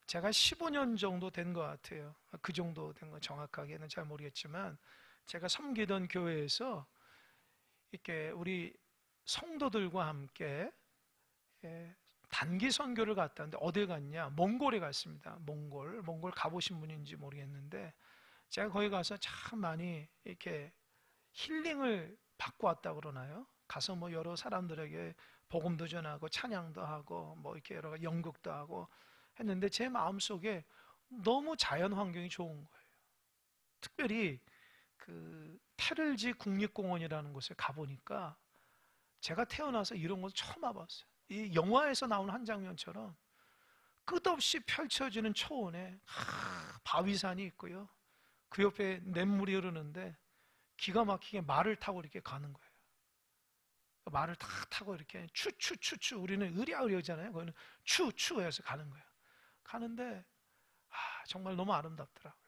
제가 15년 정도 된 것 같아요. 그 정도 된 거 정확하게는 잘 모르겠지만, 제가 섬기던 교회에서 이렇게 우리 성도들과 함께 단기 선교를 갔다는데, 어딜 갔냐? 몽골에 갔습니다. 몽골 가보신 분인지 모르겠는데, 제가 거기 가서 참 많이 이렇게 힐링을 받고 왔다 그러나요? 가서 뭐 여러 사람들에게 복음도 전하고 찬양도 하고 뭐 이렇게 여러 가지 연극도 하고 했는데, 제 마음속에 너무 자연 환경이 좋은 거예요. 특별히 그 테를지 국립공원이라는 곳에 가보니까 제가 태어나서 이런 걸 처음 와봤어요. 이 영화에서 나오는 한 장면처럼 끝없이 펼쳐지는 초원에 바위산이 있고요, 그 옆에 냇물이 흐르는데 기가 막히게 말을 타고 이렇게 가는 거예요. 말을 다 타고 이렇게 추추추추, 우리는 으랴으랴잖아요. 거기는 추추 해서 가는 거예요. 가는데 정말 너무 아름답더라고요.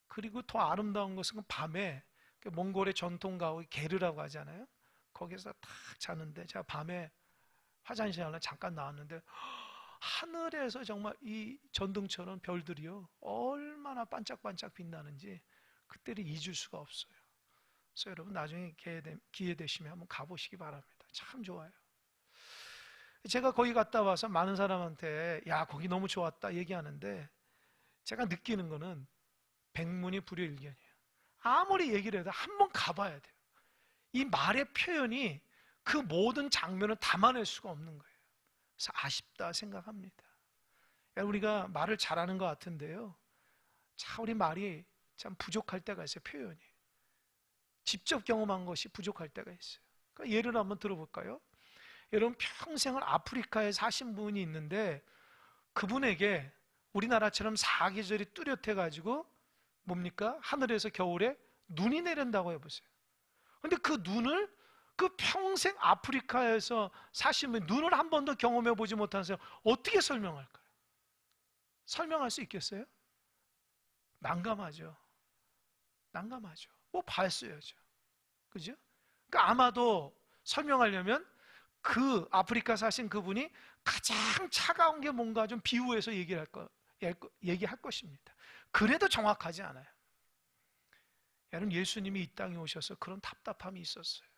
그리고 더 아름다운 것은 밤에 몽골의 전통 가옥이 게르라고 하잖아요. 거기서 딱 자는데, 제가 밤에 화장실 하나 잠깐 나왔는데 하늘에서 정말 이 전등처럼 별들이요 얼마나 반짝반짝 빛나는지 그때를 잊을 수가 없어요. 그래서 여러분 나중에 기회 되시면 한번 가보시기 바랍니다. 참 좋아요. 제가 거기 갔다 와서 많은 사람한테 야 거기 너무 좋았다 얘기하는데, 제가 느끼는 거는 백문이 불여일견이에요. 아무리 얘기를 해도 한번 가봐야 돼요. 이 말의 표현이 그 모든 장면을 담아낼 수가 없는 거예요. 그래서 아쉽다 생각합니다. 우리가 말을 잘하는 것 같은데요, 참 우리 말이 참 부족할 때가 있어요. 표현이 직접 경험한 것이 부족할 때가 있어요. 그러니까 예를 한번 들어볼까요? 여러분 평생을 아프리카에 사신 분이 있는데, 그분에게 우리나라처럼 사계절이 뚜렷해 가지고 뭡니까? 하늘에서 겨울에 눈이 내린다고 해보세요. 근데 그 눈을, 그 평생 아프리카에서 사신 분, 눈을 한 번도 경험해 보지 못한 사람 어떻게 설명할까요? 설명할 수 있겠어요? 난감하죠. 뭐 봤어야죠. 그죠? 그러니까 아마도 설명하려면 그 아프리카 사신 그분이 가장 차가운 게 뭔가 좀 비유해서 얘기할 것입니다. 그래도 정확하지 않아요. 여러분 예수님이 이 땅에 오셔서 그런 답답함이 있었어요.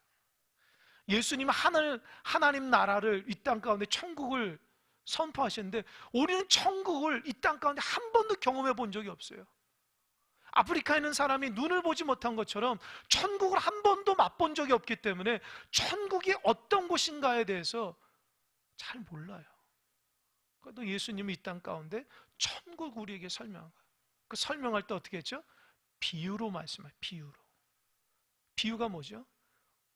예수님은 하나님 나라를, 이 땅 가운데 천국을 선포하셨는데, 우리는 천국을 이 땅 가운데 한 번도 경험해 본 적이 없어요. 아프리카에 있는 사람이 눈을 보지 못한 것처럼 천국을 한 번도 맛본 적이 없기 때문에 천국이 어떤 곳인가에 대해서 잘 몰라요. 그래도 예수님이 이 땅 가운데 천국 우리에게 설명한 거예요. 그 설명할 때 어떻게 했죠? 비유로 말씀해요. 비유가 뭐죠?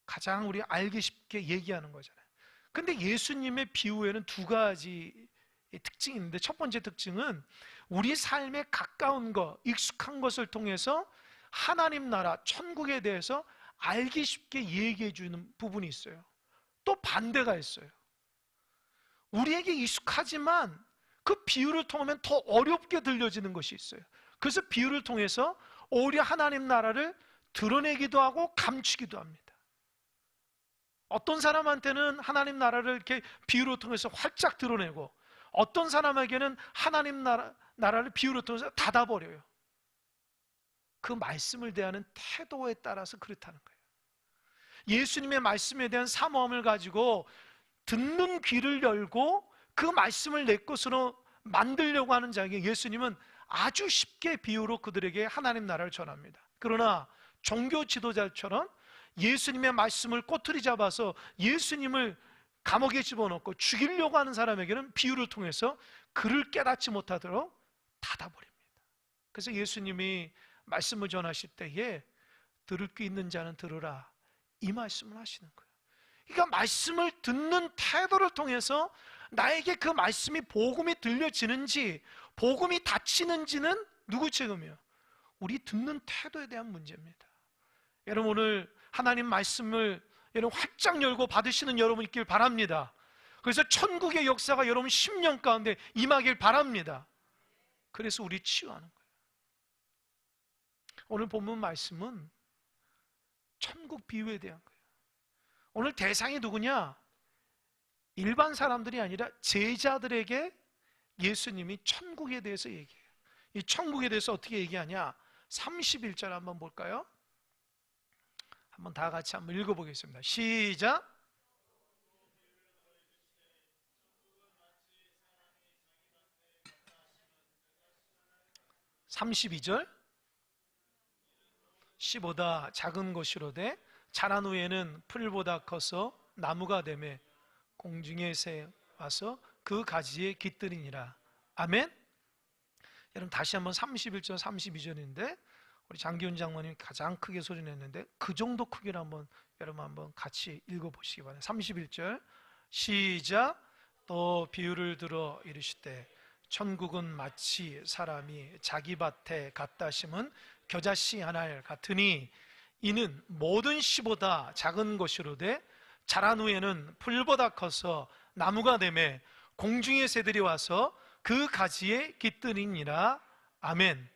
가장 우리 알기 쉽게 얘기하는 거잖아요. 근데 예수님의 비유에는 두 가지 특징이 있는데, 첫 번째 특징은 우리 삶에 가까운 것, 익숙한 것을 통해서 하나님 나라, 천국에 대해서 알기 쉽게 얘기해 주는 부분이 있어요. 또 반대가 있어요. 우리에게 익숙하지만 그 비유를 통하면 더 어렵게 들려지는 것이 있어요. 그래서 비유를 통해서 오히려 하나님 나라를 드러내기도 하고 감추기도 합니다. 어떤 사람한테는 하나님 나라를 이렇게 비유로 통해서 활짝 드러내고, 어떤 사람에게는 하나님 나라를 비유로 통해서 닫아버려요. 그 말씀을 대하는 태도에 따라서 그렇다는 거예요. 예수님의 말씀에 대한 사모함을 가지고 듣는 귀를 열고 그 말씀을 내 것으로 만들려고 하는 자에게 예수님은 아주 쉽게 비유로 그들에게 하나님 나라를 전합니다. 그러나 종교 지도자처럼 예수님의 말씀을 꼬투리 잡아서 예수님을 감옥에 집어넣고 죽이려고 하는 사람에게는 비유를 통해서 그를 깨닫지 못하도록 닫아버립니다. 그래서 예수님이 말씀을 전하실 때에 들을 귀 있는 자는 들으라, 이 말씀을 하시는 거예요. 그러니까 말씀을 듣는 태도를 통해서 나에게 그 말씀이 복음이 들려지는지 복음이 닫히는지는 누구 책임이에요? 우리 듣는 태도에 대한 문제입니다. 여러분 오늘 하나님 말씀을 여러분 활짝 열고 받으시는 여러분 있길 바랍니다. 그래서 천국의 역사가 여러분 10년 가운데 임하길 바랍니다. 그래서 우리 치유하는 거예요. 오늘 본문 말씀은 천국 비유에 대한 거예요. 오늘 대상이 누구냐? 일반 사람들이 아니라 제자들에게 예수님이 천국에 대해서 얘기해요. 이 천국에 대해서 어떻게 얘기하냐? 31절 한번 볼까요? 한번 다 같이 한번 읽어보겠습니다. 시작. 32절. 15다 작은 것이로되 자란 후에는 풀보다 커서 나무가 되매 공중에 새 와서 그 가지에 깃들이니라. 아멘. 여러분 다시 한번 31절 32절인데 우리 장기훈 장모님이 가장 크게 소리냈는데 그 정도 크기로 한번 여러분 한번 같이 읽어보시기 바랍니다. 31절 시작. 또 비유를 들어 이르시되 천국은 마치 사람이 자기 밭에 갖다 심은 겨자씨 하나 같으니 이는 모든 씨보다 작은 것이로되 자란 후에는 풀보다 커서 나무가 되매 공중의 새들이 와서 그 가지에 깃들이니라. 아멘.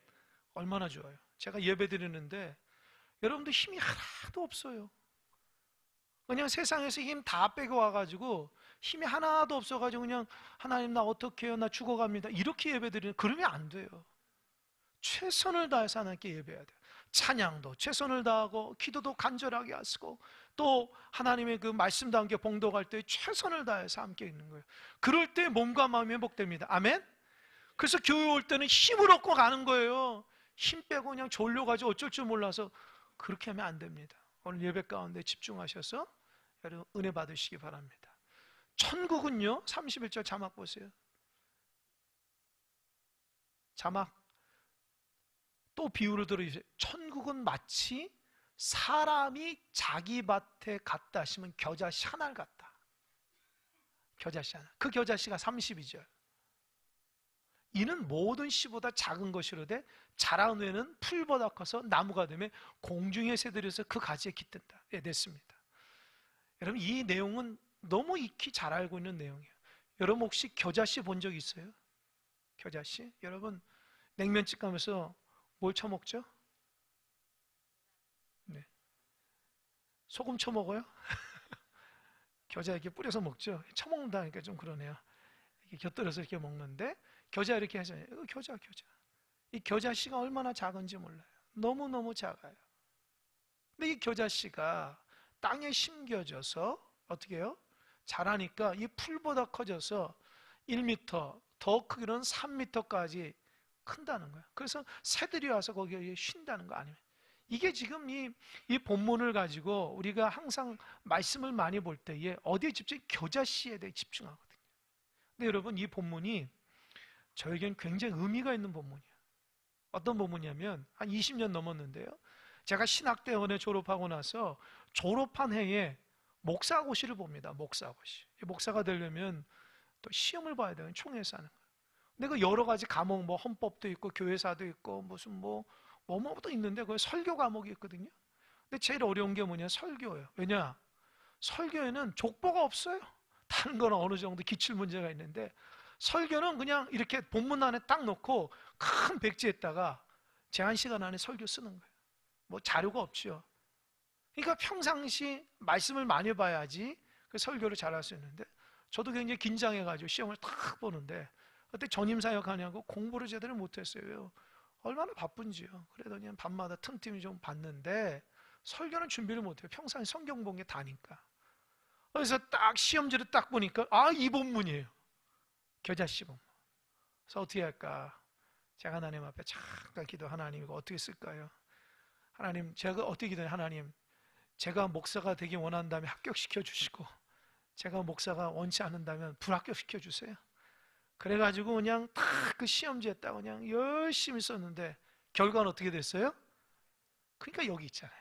얼마나 좋아요. 제가 예배 드리는데 여러분들 힘이 하나도 없어요. 그냥 세상에서 힘 다 빼고 와가지고 힘이 하나도 없어가지고 그냥 하나님 나 어떡해요? 나 죽어갑니다. 이렇게 예배 드리는, 그러면 안 돼요. 최선을 다해서 하나님께 예배해야 돼요. 찬양도 최선을 다하고 기도도 간절하게 하시고 또 하나님의 그 말씀도 함께 봉독할 때 최선을 다해서 함께 있는 거예요. 그럴 때 몸과 마음이 회복됩니다. 아멘. 그래서 교회 올 때는 힘을 얻고 가는 거예요. 힘 빼고 그냥 졸려가지고 어쩔 줄 몰라서 그렇게 하면 안 됩니다. 오늘 예배 가운데 집중하셔서 여러분 은혜 받으시기 바랍니다. 천국은요, 31절 자막 보세요. 자막. 또 비유를 들어주세요. 천국은 마치 사람이 자기 밭에 갖다 심은 겨자씨 하나를 같다. 겨자씨 하나. 그 겨자씨가 32절. 이는 모든 씨보다 작은 것이로되 자란 후에는 풀보다 커서 나무가 되며 공중의 새들에서 그 가지에 깃든다. 예, 됐습니다. 여러분 이 내용은 너무 익히 잘 알고 있는 내용이에요. 여러분 혹시 겨자씨 본 적 있어요? 겨자씨? 여러분 냉면집 가면서 뭘 쳐먹죠? 네. 소금 쳐먹어요? 겨자 이렇게 뿌려서 먹죠? 쳐먹는다니까 좀 그러네요. 이렇게 곁들여서 이렇게 먹는데 겨자 이렇게 하잖아요. 겨자. 이 겨자씨가 얼마나 작은지 몰라요. 너무너무 작아요. 근데 이 겨자씨가 땅에 심겨져서 어떻게 해요? 자라니까 이 풀보다 커져서 1m, 더 크기로는 3m까지 큰다는 거예요. 그래서 새들이 와서 거기에 쉰다는 거 아니에요. 이게 지금 이 본문을 가지고 우리가 항상 말씀을 많이 볼 때에 어디에 집중? 겨자씨에 대해 집중하거든요. 근데 여러분 이 본문이 저에겐 굉장히 의미가 있는 본문이에요. 어떤 본문이냐면 한 20년 넘었는데요. 제가 신학대원에 졸업하고 나서 졸업한 해에 목사고시를 봅니다. 목사고시. 목사가 되려면 또 시험을 봐야 되는 총회에서 하는 거예요. 근데 그 여러 가지 과목, 뭐 헌법도 있고 교회사도 있고 무슨 뭐도 있는데 그 설교 과목이 있거든요. 근데 제일 어려운 게 뭐냐? 설교예요. 왜냐? 설교에는 족보가 없어요. 다른 거는 어느 정도 기출 문제가 있는데 설교는 그냥 이렇게 본문 안에 딱 놓고 큰 백지에다가 제한 시간 안에 설교 쓰는 거예요. 뭐 자료가 없죠. 그러니까 평상시 말씀을 많이 봐야지 그 설교를 잘할 수 있는데 저도 굉장히 긴장해가지고 시험을 딱 보는데 그때 전임사역 하냐고 공부를 제대로 못했어요. 얼마나 바쁜지요. 그러더니 밤마다 틈틈이 좀 봤는데 설교는 준비를 못해요. 평상시 성경 본 게 다니까. 그래서 딱 시험지를 딱 보니까 이 본문이에요. 겨자씨 본문. 그래서 어떻게 할까? 제가 하나님 앞에 잠깐 기도. 하나님 이거 어떻게 쓸까요? 하나님 제가 어떻게 기도해? 하나님 제가 목사가 되기 원한다면 합격시켜 주시고 제가 목사가 원치 않는다면 불합격시켜 주세요. 그래가지고 그냥 딱 그 시험지에 딱 그냥 열심히 썼는데 결과는 어떻게 됐어요? 그러니까 여기 있잖아요.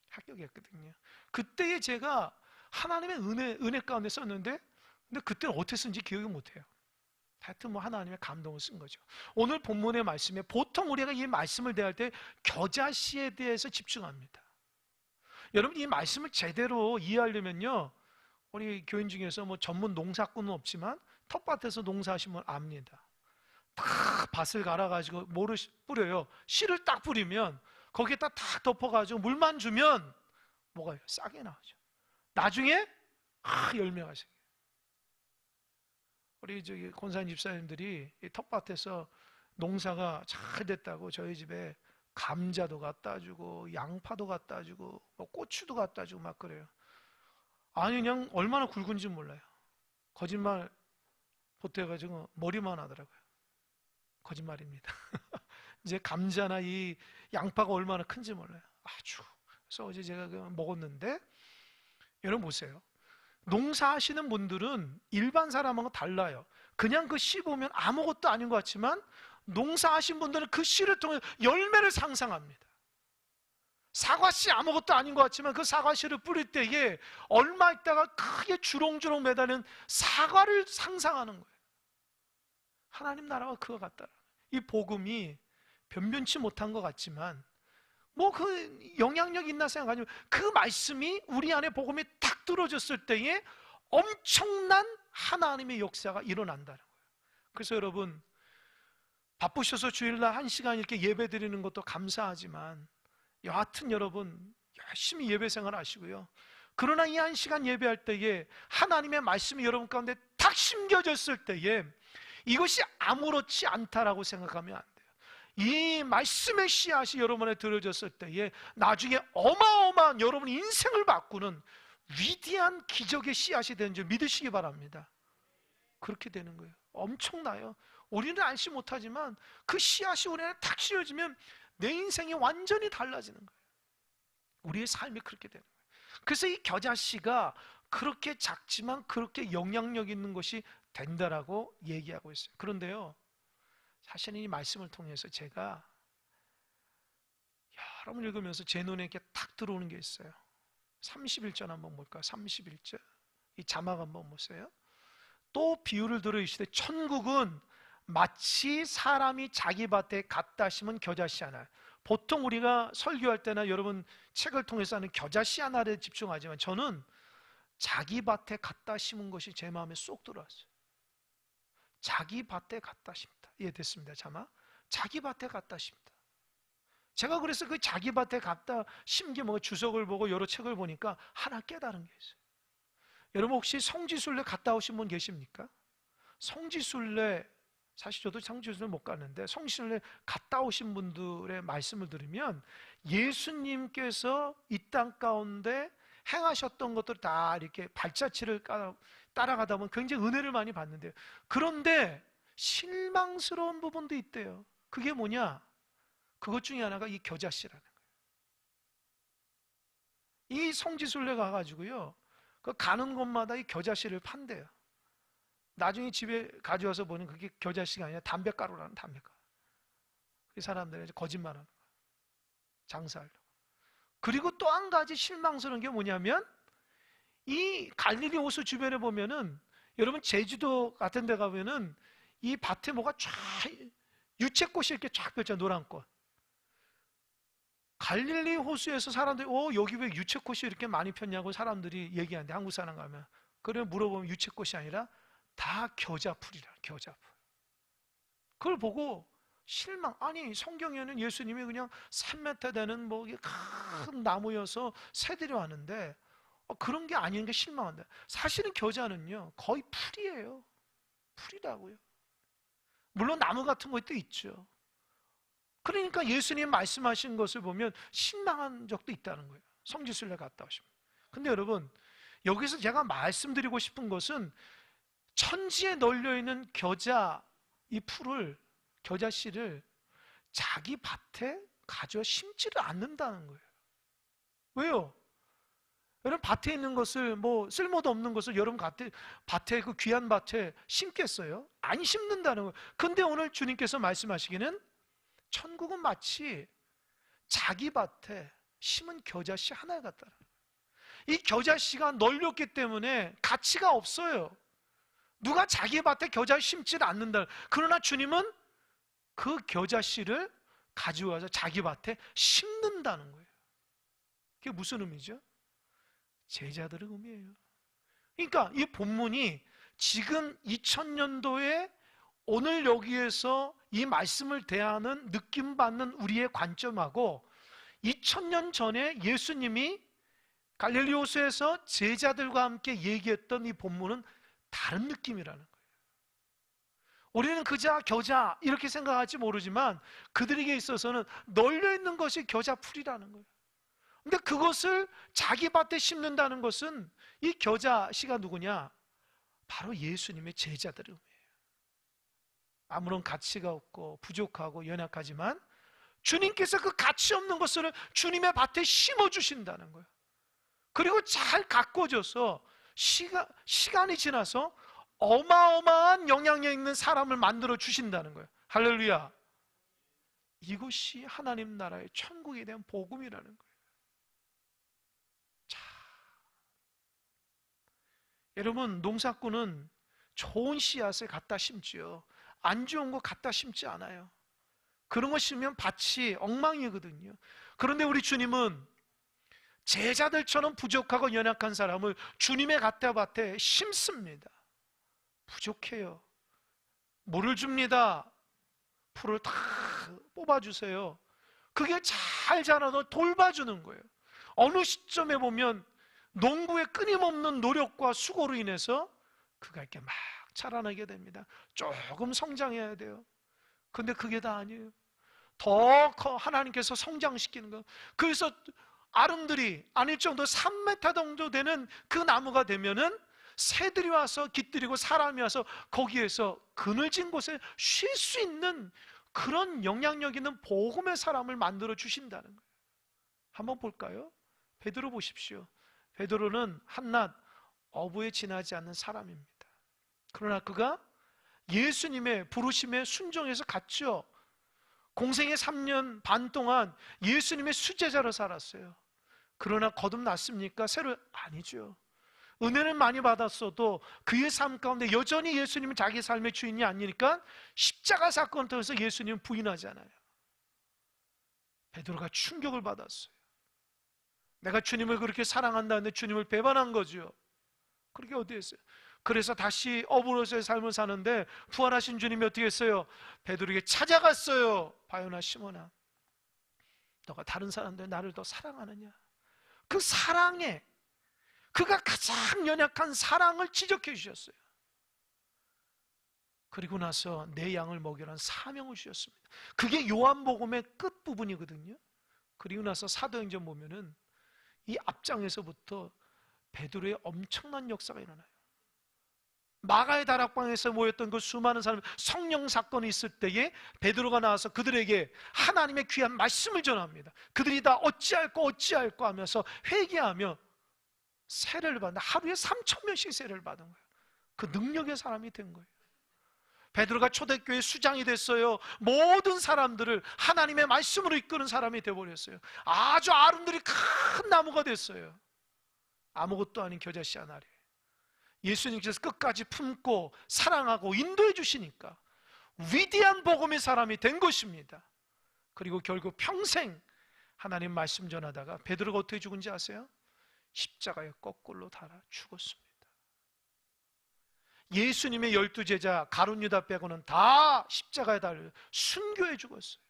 합격했거든요. 그때에 제가 하나님의 은혜 가운데 썼는데 근데 그때는 어떻게 쓴지 기억이 못해요. 하여튼 뭐 하나님의 감동을 쓴 거죠. 오늘 본문의 말씀에 보통 우리가 이 말씀을 대할 때 겨자씨에 대해서 집중합니다. 여러분 이 말씀을 제대로 이해하려면요, 우리 교인 중에서 뭐 전문 농사꾼은 없지만 텃밭에서 농사하시면 압니다. 딱 밭을 갈아가지고 뭐를 뿌려요? 씨를 딱 뿌리면 거기에다 딱 덮어가지고 물만 주면 뭐가 싹이 나오죠. 나중에 열매가 생겨요. 우리 저기 권사님 집사님들이 이 텃밭에서 농사가 잘 됐다고 저희 집에 감자도 갖다 주고 양파도 갖다 주고 뭐 고추도 갖다 주고 막 그래요. 아니 그냥 얼마나 굵은지 몰라요. 거짓말 보태가지고 머리만 하더라고요. 거짓말입니다. 이제 감자나 이 양파가 얼마나 큰지 몰라요. 아주. 그래서 어제 제가 먹었는데 여러분 보세요. 농사하시는 분들은 일반 사람하고 달라요. 그냥 그 씨 보면 아무것도 아닌 것 같지만 농사하신 분들은 그 씨를 통해 열매를 상상합니다. 사과씨 아무것도 아닌 것 같지만 그 사과씨를 뿌릴 때에 얼마 있다가 크게 주렁주렁 매달린 사과를 상상하는 거예요. 하나님 나라가 그거 같다. 이 복음이 변변치 못한 것 같지만 뭐 그 영향력 있나 생각하지만 그 말씀이 우리 안에 복음이 탁 들어졌을 때에 엄청난 하나님의 역사가 일어난다는 거예요. 그래서 여러분 바쁘셔서 주일날 1시간 이렇게 예배 드리는 것도 감사하지만 여하튼 여러분 열심히 예배 생활 하시고요. 그러나 이 1시간 예배할 때에 하나님의 말씀이 여러분 가운데 탁 심겨졌을 때에 이것이 아무렇지 않다라고 생각하면 안 돼요. 이 말씀의 씨앗이 여러분에 들어졌을 때에 나중에 어마어마한 여러분 인생을 바꾸는 위대한 기적의 씨앗이 되는 줄 믿으시기 바랍니다. 그렇게 되는 거예요. 엄청나요. 우리는 알지 못하지만 그 씨앗이 우리 안에 탁 씌워지면 내 인생이 완전히 달라지는 거예요. 우리의 삶이 그렇게 되는 거예요. 그래서 이 겨자씨가 그렇게 작지만 그렇게 영향력 있는 것이 된다라고 얘기하고 있어요. 그런데요, 사실 이 말씀을 통해서 제가 여러 번 읽으면서 제 눈에 이렇게 탁 들어오는 게 있어요. 31절 한번 볼까요? 31절 이 자막 한번 보세요. 또 비유를 들어 이르시되 천국은 마치 사람이 자기 밭에 갖다 심은 겨자씨 하나. 보통 우리가 설교할 때나 여러분 책을 통해서 하는 겨자씨 하나에 집중하지만 저는 자기 밭에 갖다 심은 것이 제 마음에 쏙 들어왔어요. 자기 밭에 갖다 심다. 이해됐습니다. 자막. 자기 밭에 갖다 심다. 제가 그래서 그 자기 밭에 갖다 심기 뭐 주석을 보고 여러 책을 보니까 하나 깨달은 게 있어요. 여러분 혹시 성지순례 갔다 오신 분 계십니까? 성지순례 사실 저도 성지순례 못 갔는데 성지순례 갔다 오신 분들의 말씀을 들으면 예수님께서 이 땅 가운데 행하셨던 것들 다 이렇게 발자취를 따라가다 보면 굉장히 은혜를 많이 받는데요. 그런데 실망스러운 부분도 있대요. 그게 뭐냐? 그것 중에 하나가 이 겨자씨라는 거예요. 이 성지순례 가가지고요, 그 가는 곳마다 이 겨자씨를 판대요. 나중에 집에 가져와서 보는 그게 겨자씨가 아니라 담배가루라는 담배가루. 이 사람들은 이제 거짓말하는 거예요. 장사하려고. 그리고 또 한 가지 실망스러운 게 뭐냐면 이 갈릴리 호수 주변에 보면은 여러분 제주도 같은 데 가면은 이 밭에 뭐가 쫙 유채꽃이 이렇게 쫙 폈잖아요. 노란 꽃. 갈릴리 호수에서 사람들이 여기 왜 유채꽃이 이렇게 많이 폈냐고 사람들이 얘기하는데 한국 사람 가면 그러면 물어보면 유채꽃이 아니라 다 겨자풀이라. 겨자풀. 그걸 보고 실망. 아니 성경에는 예수님이 그냥 3m 되는 뭐 큰 나무여서 새들이 왔는데 그런 게 아닌 게 실망한다. 사실은 겨자는요 거의 풀이에요. 풀이라고요. 물론 나무 같은 것도 있죠. 그러니까 예수님 말씀하신 것을 보면 실망한 적도 있다는 거예요. 성지순례 갔다 오시면. 근데 여러분 여기서 제가 말씀드리고 싶은 것은 천지에 널려있는 겨자 이 풀을 겨자씨를 자기 밭에 가져 심지를 않는다는 거예요. 왜요? 여러분 밭에 있는 것을 뭐 쓸모도 없는 것을 여러분 밭에 그 귀한 밭에 심겠어요? 안 심는다는 거예요. 근데 오늘 주님께서 말씀하시기는 천국은 마치 자기 밭에 심은 겨자씨 하나 같다는 거예요. 이 겨자씨가 널렸기 때문에 가치가 없어요. 누가 자기 밭에 겨자씨 심지를 않는다. 그러나 주님은 그 겨자씨를 가져와서 자기 밭에 심는다는 거예요. 그게 무슨 의미죠? 제자들의 의미예요. 그러니까 이 본문이 지금 2000년도에 오늘 여기에서 이 말씀을 대하는 느낌 받는 우리의 관점하고 2000년 전에 예수님이 갈릴리 호수에서 제자들과 함께 얘기했던 이 본문은 다른 느낌이라는 거예요. 우리는 그자 겨자 이렇게 생각할지 모르지만 그들에게 있어서는 널려 있는 것이 겨자 풀이라는 거예요. 근데 그것을 자기 밭에 심는다는 것은 이 겨자 씨가 누구냐? 바로 예수님의 제자들이에요. 아무런 가치가 없고 부족하고 연약하지만 주님께서 그 가치 없는 것을 주님의 밭에 심어주신다는 거예요. 그리고 잘 가꿔져서 시간이 지나서 어마어마한 영향력 있는 사람을 만들어 주신다는 거예요. 할렐루야. 이것이 하나님 나라의 천국에 대한 복음이라는 거예요. 자, 여러분, 농사꾼은 좋은 씨앗을 갖다 심지요. 안 좋은 거 갖다 심지 않아요. 그런 거 심으면 밭이 엉망이거든요. 그런데 우리 주님은 제자들처럼 부족하고 연약한 사람을 주님의 밭에 심습니다. 부족해요. 물을 줍니다. 풀을 다 뽑아주세요. 그게 잘 자라도 돌봐주는 거예요. 어느 시점에 보면 농부의 끊임없는 노력과 수고로 인해서 그가 이렇게 막 자라나게 됩니다. 조금 성장해야 돼요. 근데 그게 다 아니에요. 더 하나님께서 성장시키는 거. 그래서 아름들이 아닐 정도 3m 정도 되는 그 나무가 되면은 새들이 와서 깃들이고 사람이 와서 거기에서 그늘진 곳에 쉴 수 있는 그런 영향력 있는 복음의 사람을 만들어 주신다는 거예요. 한번 볼까요? 베드로 보십시오. 베드로는 한낱 어부에 지나지 않는 사람입니다. 그러나 그가 예수님의 부르심에 순종해서 갔죠. 공생의 3년 반 동안 예수님의 수제자로 살았어요. 그러나 거듭났습니까? 새로? 아니죠. 은혜는 많이 받았어도 그의 삶 가운데 여전히 예수님은 자기 삶의 주인이 아니니까 십자가 사건을 통해서 예수님은 부인하잖아요. 베드로가 충격을 받았어요. 내가 주님을 그렇게 사랑한다는데 주님을 배반한 거죠. 그렇게 어디 했어요? 그래서 다시 어부로서의 삶을 사는데 부활하신 주님이 어떻게 했어요? 베드로에게 찾아갔어요. 바요나 시몬아, 너가 다른 사람들 나를 더 사랑하느냐? 그 사랑에 그가 가장 연약한 사랑을 지적해 주셨어요. 그리고 나서 내 양을 먹이라는 사명을 주셨습니다. 그게 요한복음의 끝부분이거든요. 그리고 나서 사도행전 보면은 이 앞장에서부터 베드로의 엄청난 역사가 일어나요. 마가의 다락방에서 모였던 그 수많은 사람, 성령 사건이 있을 때에 베드로가 나와서 그들에게 하나님의 귀한 말씀을 전합니다. 그들이 다 어찌할까 하면서 회개하며 세례를 받는다. 하루에 3,000명씩 세례를 받은 거예요. 그 능력의 사람이 된 거예요. 베드로가 초대교회 수장이 됐어요. 모든 사람들을 하나님의 말씀으로 이끄는 사람이 되어버렸어요. 아주 아름드리 큰 나무가 됐어요. 아무것도 아닌 겨자씨 하나를 예수님께서 끝까지 품고 사랑하고 인도해 주시니까 위대한 복음의 사람이 된 것입니다. 그리고 결국 평생 하나님 말씀 전하다가 베드로가 어떻게 죽은지 아세요? 십자가에 거꾸로 달아 죽었습니다. 예수님의 12제자 가룟 유다 빼고는 다 십자가에 달려 순교해 죽었어요.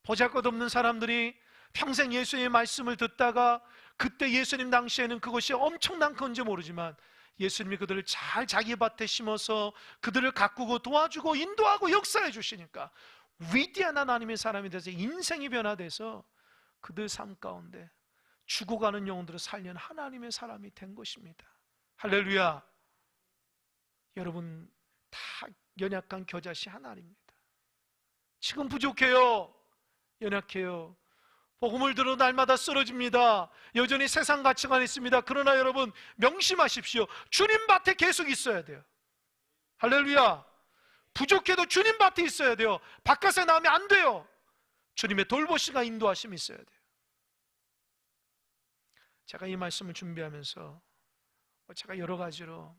보잘것없는 사람들이 평생 예수님의 말씀을 듣다가 그때 예수님 당시에는 그것이 엄청난 건지 모르지만 예수님이 그들을 잘 자기 밭에 심어서 그들을 가꾸고 도와주고 인도하고 역사해 주시니까 위대한 하나님의 사람이 돼서 인생이 변화돼서 그들 삶 가운데 죽어가는 영혼들을 살리는 하나님의 사람이 된 것입니다. 할렐루야. 여러분 다 연약한 겨자씨 하나입니다. 지금 부족해요. 연약해요. 복음을 들어 날마다 쓰러집니다. 여전히 세상 가치관이 있습니다. 그러나 여러분 명심하십시오. 주님 밭에 계속 있어야 돼요. 할렐루야. 부족해도 주님 밭에 있어야 돼요. 바깥에 나오면 안 돼요. 주님의 돌보심과 인도하심이 있어야 돼요. 제가 이 말씀을 준비하면서 제가 여러 가지로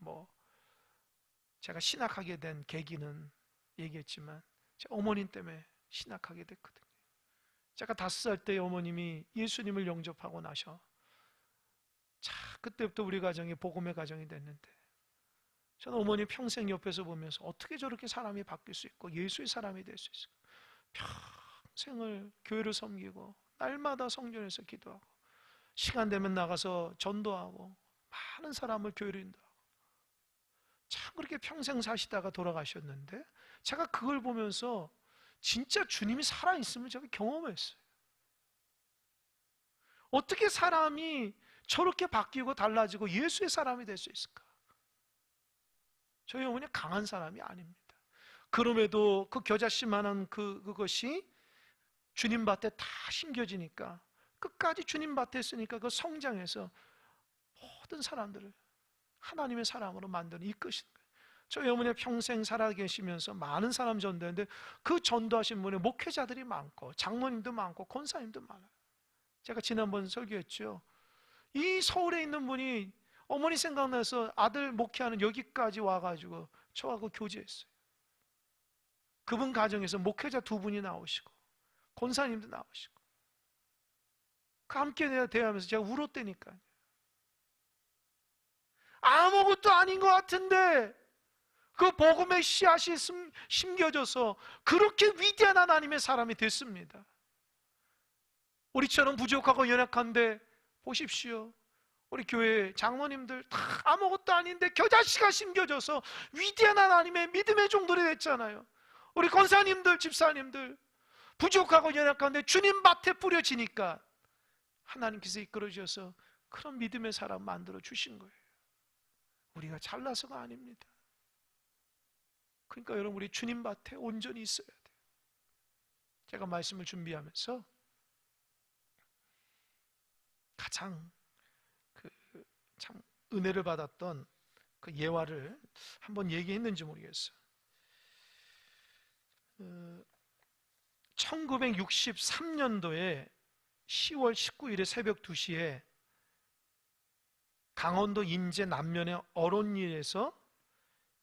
제가 신학하게 된 계기는 얘기했지만 제 어머님 때문에 신학하게 됐거든요. 제가 5살 때 어머님이 예수님을 영접하고 나셔. 그때부터 우리 가정이 복음의 가정이 됐는데 저는 어머니 평생 옆에서 보면서 어떻게 저렇게 사람이 바뀔 수 있고 예수의 사람이 될 수 있을까. 평생을 교회를 섬기고 날마다 성전에서 기도하고 시간 되면 나가서 전도하고 많은 사람을 교회로 인도하고 참 그렇게 평생 사시다가 돌아가셨는데 제가 그걸 보면서 진짜 주님이 살아있음을 제가 경험했어요. 어떻게 사람이 저렇게 바뀌고 달라지고 예수의 사람이 될 수 있을까? 저희 어머니 강한 사람이 아닙니다. 그럼에도 그 겨자씨만한 그것이 주님 밭에 다 심겨지니까 끝까지 주님 밭에 있으니까 그 성장해서 모든 사람들을 하나님의 사람으로 만드는 이끄시는 거예요. 저희 어머니 평생 살아계시면서 많은 사람 전도했는데 그 전도하신 분의 목회자들이 많고 장로님도 많고 권사님도 많아요. 제가 지난번 설교했죠. 이 서울에 있는 분이 어머니 생각나서 아들 목회하는 여기까지 와가지고 저하고 교제했어요. 그분 가정에서 목회자 2분이 나오시고 권사님도 나오시고 그 함께 대하면서 제가 울었다니까요. 아무것도 아닌 것 같은데 그 복음의 씨앗이 심겨져서 그렇게 위대한 하나님의 사람이 됐습니다. 우리처럼 부족하고 연약한데 보십시오. 우리 교회 장로님들 다 아무것도 아닌데 겨자씨가 심겨져서 위대한 하나님의 믿음의 종들이 됐잖아요. 우리 권사님들, 집사님들 부족하고 연약한데 주님 밭에 뿌려지니까 하나님께서 이끌어 주셔서 그런 믿음의 사람 만들어 주신 거예요. 우리가 잘나서가 아닙니다. 그러니까 여러분, 우리 주님 밭에 온전히 있어야 돼요. 제가 말씀을 준비하면서 가장 참 은혜를 받았던 그 예화를 한번 얘기했는지 모르겠어요. 1963년도에 10월 19일에 새벽 2시에 강원도 인제 남면의 어론리에서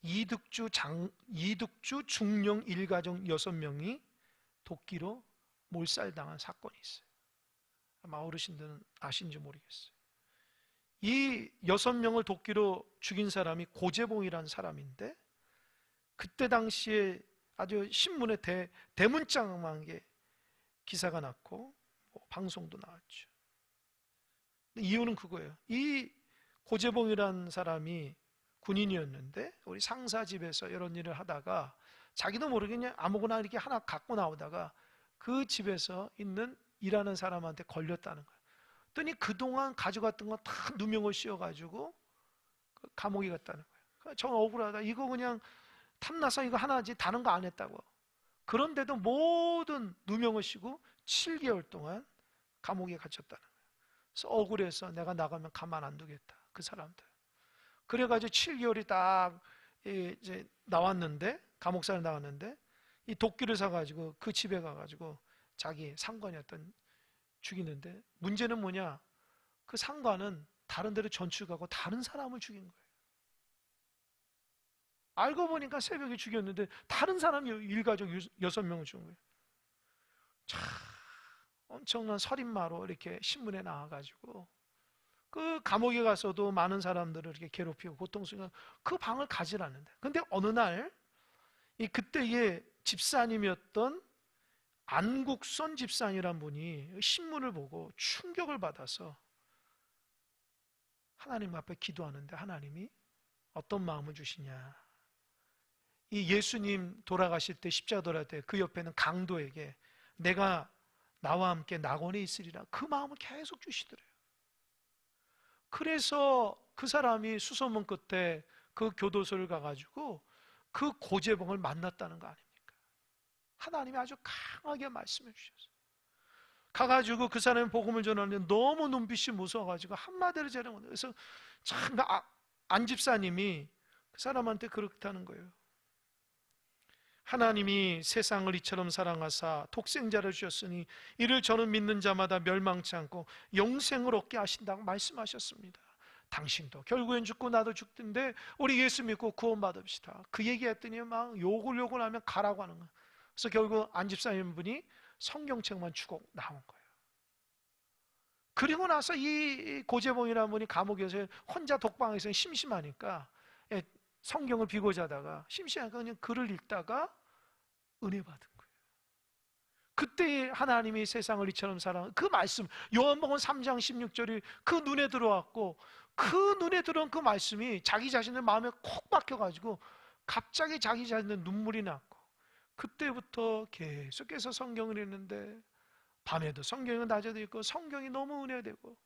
이득주 중령 일가족 6명이 도끼로 몰살당한 사건이 있어요. 아마 어르신들은 아신지 모르겠어요. 이 6명을 도끼로 죽인 사람이 고재봉이라는 사람인데, 그때 당시에 아주 신문에 대문짝만하게 기사가 났고 방송도 나왔죠. 이유는 그거예요. 이 고재봉이라는 사람이 군인이었는데 우리 상사 집에서 이런 일을 하다가 자기도 모르게 그냥 아무거나 이렇게 하나 갖고 나오다가 그 집에서 있는 일하는 사람한테 걸렸다는 거예요. 그랬더니 그동안 가져갔던 거 다 누명을 씌워가지고 감옥에 갔다는 거예요. 정 억울하다. 이거 그냥 탐나서 이거 하나지 다른 거 안 했다고. 그런데도 모든 누명을 씌고 7개월 동안 감옥에 갇혔다는 거예요. 그래서 억울해서 내가 나가면 가만 안 두겠다. 그 사람들. 그래가지고 7개월이 딱 이제 나왔는데, 감옥살이 나왔는데, 이 도끼를 사가지고 그 집에 가가지고 자기 상관이었던 죽이는데, 문제는 뭐냐? 그 상관은 다른 데로 전출가고 다른 사람을 죽인 거예요. 알고 보니까 새벽에 죽였는데 다른 사람이 일가족 6명을 죽인 거예요. 참 엄청난 살인마로 이렇게 신문에 나와가지고 그 감옥에 가서도 많은 사람들을 이렇게 괴롭히고 고통스러운 그 방을 가지 않는데, 근데 어느 날 이 그때의 집사님이었던 안국선 집사님이란 분이 신문을 보고 충격을 받아서 하나님 앞에 기도하는데, 하나님이 어떤 마음을 주시냐? 이 예수님 돌아가실 때, 십자가 돌아갈 때 그 옆에는 강도에게 내가 나와 함께 낙원에 있으리라, 그 마음을 계속 주시더래요. 그래서 그 사람이 수소문 끝에 그 교도소를 가가지고 그 고재봉을 만났다는 거 아닙니까? 하나님이 아주 강하게 말씀해 주셨어요. 가가지고 그 사람이 복음을 전하는데 너무 눈빛이 무서워가지고 한마디로 제는 거예요. 그래서 참 안 집사님이 그 사람한테 그렇다는 거예요. 하나님이 세상을 이처럼 사랑하사 독생자를 주셨으니 이를 저는 믿는 자마다 멸망치 않고 영생을 얻게 하신다고 말씀하셨습니다. 당신도 결국엔 죽고 나도 죽던데 우리 예수 믿고 구원받읍시다. 그 얘기했더니 막 욕을 하면 가라고 하는 거예요. 그래서 결국 안 집사님 분이 성경책만 주고 나온 거예요. 그리고 나서 이 고재봉이라는 분이 감옥에서 혼자 독방에서 심심하니까 성경을 비고 자다가 심심하니까 그냥 글을 읽다가 은혜 받은 거예요. 그때 하나님이 세상을 이처럼 사랑, 그 말씀 요한복음 3장 16절이 그 눈에 들어왔고, 그 눈에 들어온 그 말씀이 자기 자신의 마음에 콕 박혀가지고 갑자기 자기 자신의 눈물이 났고 그때부터 계속해서 성경을 읽는데 밤에도 성경은 낮에도 읽고 성경이 너무 은혜되고,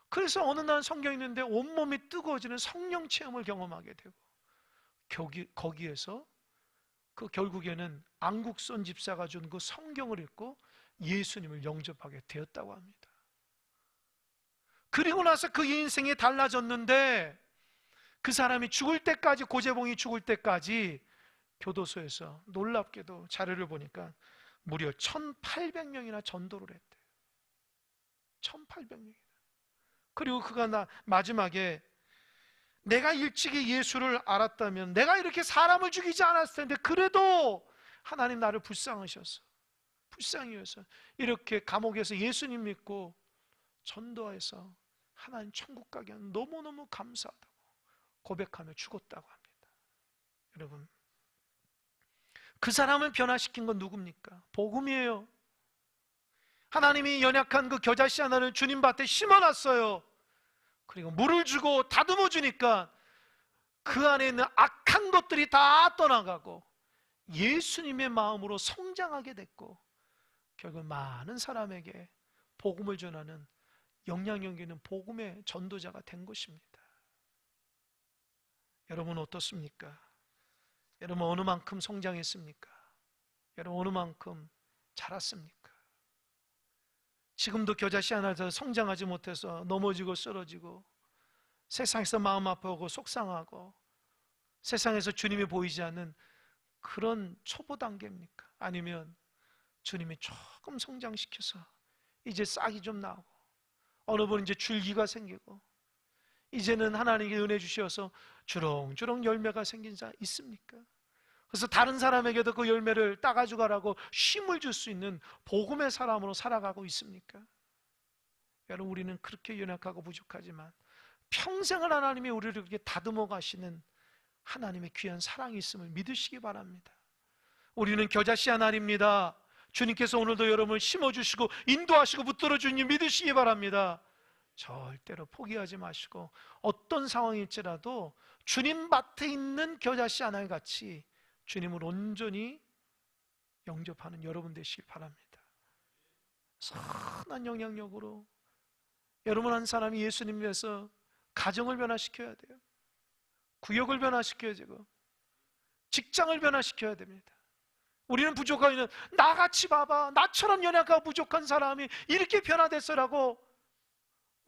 그래서 어느 날 성경 읽는데 온몸이 뜨거워지는 성령 체험을 경험하게 되고, 거기에서 그 결국에는 안국선 집사가 준 그 성경을 읽고 예수님을 영접하게 되었다고 합니다. 그리고 나서 그 인생이 달라졌는데, 그 사람이 죽을 때까지, 고재봉이 죽을 때까지 교도소에서 놀랍게도 자료를 보니까 무려 1800명이나 전도를 했대요. 1800명이나. 그리고 그가 마지막에 내가 일찍이 예수를 알았다면 내가 이렇게 사람을 죽이지 않았을 텐데, 그래도 하나님 나를 불쌍히 여서 이렇게 감옥에서 예수님 믿고 전도해서 하나님 천국 가게 하는 너무너무 감사하다고 고백하며 죽었다고 합니다. 여러분, 그 사람을 변화시킨 건 누굽니까? 복음이에요. 하나님이 연약한 그 겨자씨 하나를 주님 밭에 심어놨어요. 그리고 물을 주고 다듬어 주니까 그 안에 있는 악한 것들이 다 떠나가고 예수님의 마음으로 성장하게 됐고, 결국 많은 사람에게 복음을 전하는 영향력 있는 복음의 전도자가 된 것입니다. 여러분 어떻습니까? 여러분 어느 만큼 성장했습니까? 여러분 어느 만큼 자랐습니까? 지금도 겨자씨 하나에서 성장하지 못해서 넘어지고 쓰러지고, 세상에서 마음 아파하고 속상하고, 세상에서 주님이 보이지 않는 그런 초보 단계입니까? 아니면 주님이 조금 성장시켜서 이제 싹이 좀 나고, 어느 분은 이제 줄기가 생기고, 이제는 하나님께 은혜 주셔서 주렁주렁 열매가 생긴 자 있습니까? 그래서 다른 사람에게도 그 열매를 따가지고 가라고 쉼을 줄 수 있는 복음의 사람으로 살아가고 있습니까? 여러분, 우리는 그렇게 연약하고 부족하지만 평생을 하나님이 우리를 그렇게 다듬어 가시는 하나님의 귀한 사랑이 있음을 믿으시기 바랍니다. 우리는 겨자씨 하나입니다. 주님께서 오늘도 여러분을 심어주시고 인도하시고 붙들어 주니 믿으시기 바랍니다. 절대로 포기하지 마시고 어떤 상황일지라도 주님 밭에 있는 겨자씨 하나님 같이 주님을 온전히 영접하는 여러분 되시기 바랍니다. 선한 영향력으로 여러분 한 사람이 예수님 위해서 가정을 변화시켜야 돼요. 구역을 변화시켜야 되고 직장을 변화시켜야 됩니다. 우리는 부족하면 나같이 봐봐, 나처럼 연약하고 부족한 사람이 이렇게 변화됐어라고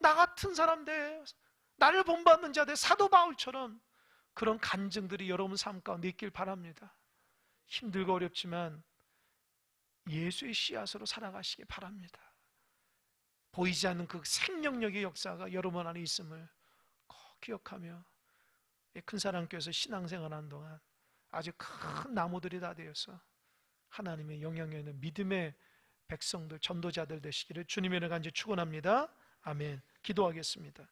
나 같은 사람 돼, 나를 본받는 자 돼, 사도 바울처럼 그런 간증들이 여러분 삶 가운데 있길 바랍니다. 힘들고 어렵지만 예수의 씨앗으로 살아가시기 바랍니다. 보이지 않는 그 생명력의 역사가 여러분 안에 있음을 꼭 기억하며 큰사랑교회에서 신앙생활하는 동안 아주 큰 나무들이 다 되어서 하나님의 영향력 있는 믿음의 백성들, 전도자들 되시기를 주님의 은혜가 간절히 축원합니다. 아멘. 기도하겠습니다.